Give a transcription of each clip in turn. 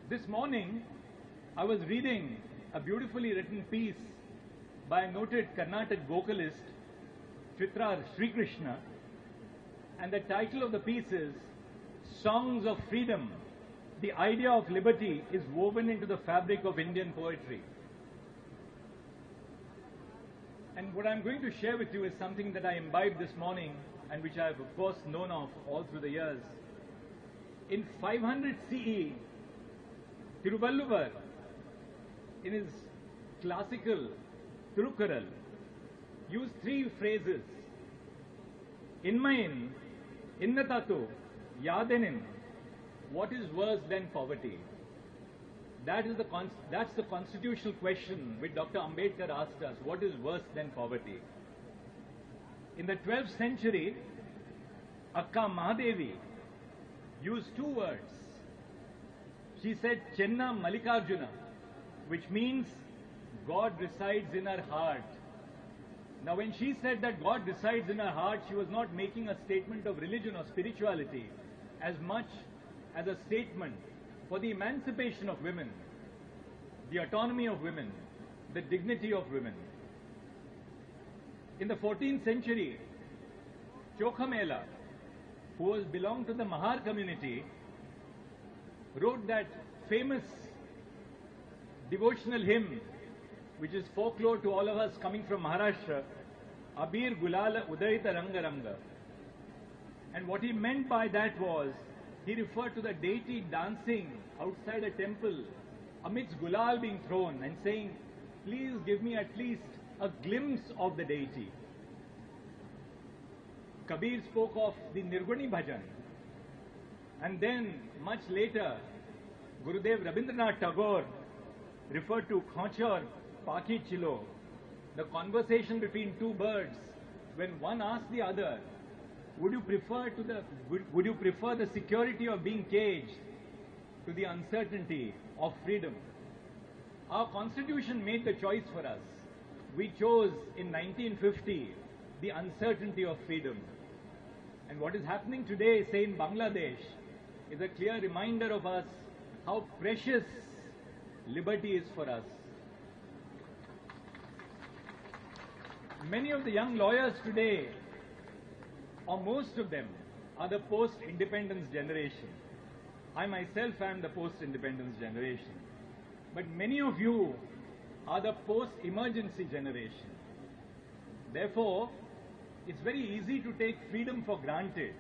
This morning, I was reading a beautifully written piece by a noted Carnatic vocalist, Chitra Sri Krishna, and the title of the piece is Songs of Freedom. The idea of liberty is woven into the fabric of Indian poetry. And what I'm going to share with you is something that I imbibed this morning and which I have of course known of all through the years. In 500 CE, Tiruvalluvar, in his classical Thirukkural, used three phrases. Inmayin, Innatatu, Yadenin, what is worse than poverty? That's the constitutional question which Dr. Ambedkar asked us. What is worse than poverty? In the 12th century, Akka Mahadevi used two words. She said Chenna Mallikarjuna, which means God resides in her heart. Now when she said that God resides in her heart, she was not making a statement of religion or spirituality as much as a statement for the emancipation of women, the autonomy of women, the dignity of women. In the 14th century, Chokhamela, who belonged to the Mahar community, wrote that famous devotional hymn, which is folklore to all of us coming from Maharashtra, Abir Gulala Udayita Ranga Ranga. And what he meant by that was, he referred to the deity dancing outside a temple amidst gulal being thrown and saying, please give me at least a glimpse of the deity. Kabir spoke of the Nirguni Bhajan. And then, much later, Gurudev Rabindranath Tagore referred to Khachar Paki Chilo, the conversation between two birds, when one asked the other, would you prefer the security of being caged to the uncertainty of freedom? Our constitution made the choice for us. We chose in 1950 the uncertainty of freedom. And what is happening today, say in Bangladesh, is a clear reminder of us how precious liberty is for us. Many of the young lawyers today, or most of them, are the post-independence generation. I myself am the post-independence generation. But many of you are the post-emergency generation. Therefore, it's very easy to take freedom for granted.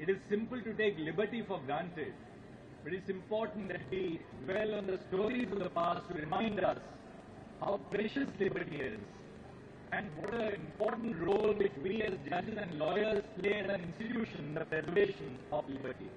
It is simple to take liberty for granted. But it's important that we dwell on the stories of the past to remind us how precious liberty is and what an important role which we as judges and lawyers play as an institution in the preservation of liberty.